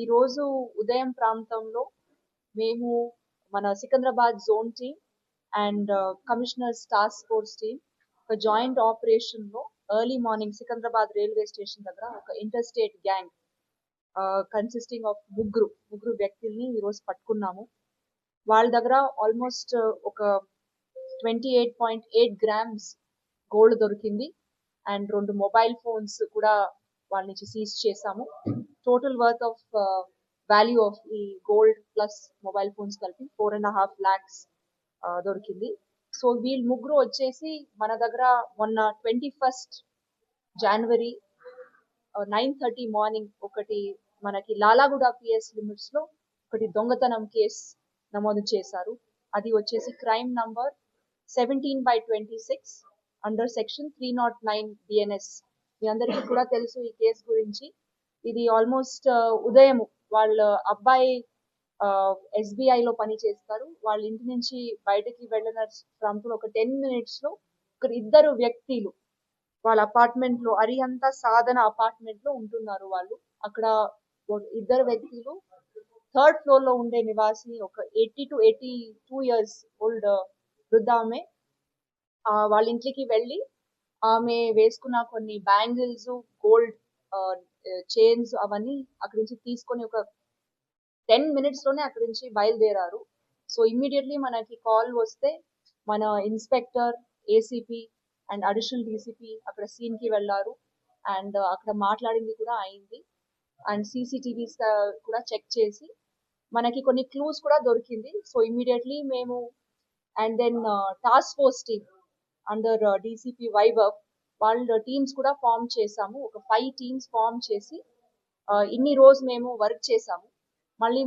ఈ రోజు ఉదయం ప్రాంతంలో మేము మన Secunderabad zone team and commissioners task force team ఒక జాయింట్ ఆపరేషన్ లో early morning Secunderabad railway station దగ్గర ఒక inter state gang consisting of ముగ్గురు వ్యక్తుల్ని ఈ రోజు పట్టుకున్నాము. వాళ్ళ దగ్గర ఆల్మోస్ట్ ఒక 28.8 గ్రామ్స్ గోల్డ్ దొరికింది అండ్ 2 మొబైల్ ఫోన్స్ కూడా వాళ్ళ నుంచి సీజ్ చేసాము. Total worth of value of ఈ గోల్డ్ ప్లస్ మొబైల్ ఫోన్స్ కలిపి 4.5 lakhs దొరికింది. సో వీళ్ళు ముగ్గురు వచ్చేసి మన దగ్గర మొన్న 21st January 9:30 మార్నింగ్ ఒకటి మనకి లాలాగూడ పిఎస్ లిమిట్స్ లో ఒకటి దొంగతనం కేసు నమోదు చేశారు. అది వచ్చేసి crime number 17/26 under section 309 DNS. మీ అందరికీ కూడా తెలుసు ఈ కేసు గురించి. ఇది ఆల్మోస్ట్ ఉదయం వాళ్ళ అబ్బాయి SBI లో పని చేస్తారు. వాళ్ళ ఇంటి నుంచి బయటకి వెళ్ళిన ప్రాంతంలో ఒక 10 minutes లో ఇద్దరు వ్యక్తులు వాళ్ళ అపార్ట్మెంట్ లో అరియంత సాధన అపార్ట్మెంట్ లో ఉంటున్నారు. వాళ్ళు అక్కడ ఇద్దరు వ్యక్తులు 3rd floor లో ఉండే నివాసి ఒక 80 to 82 years ఓల్డ్ వృద్ధ ఆమె వాళ్ళ ఇంటికి వెళ్ళి ఆమె వేసుకున్న కొన్ని బ్యాంగిల్స్ గోల్డ్ చైన్స్ అవన్నీ అక్కడి నుంచి తీసుకొని ఒక 10 minutes లోనే అక్కడి నుంచి బయలుదేరారు. సో ఇమ్మీడియట్లీ మనకి కాల్ వస్తే మన inspector ACP and additional DCP అక్కడ సీన్ కి వెళ్ళారు అండ్ అక్కడ మాట్లాడింది కూడా అయింది అండ్ CCTVs కూడా చెక్ చేసి మనకి కొన్ని క్లూస్ కూడా దొరికింది. సో ఇమ్మీడియట్లీ మేము and then task force team under DCP Vaibhav వాళ్ళ టీమ్స్ కూడా ఫామ్ చేసాము. ఒక 5 teams ఫామ్ చేసి ఇన్ని రోజు మేము వర్క్ చేసాము. మళ్ళీ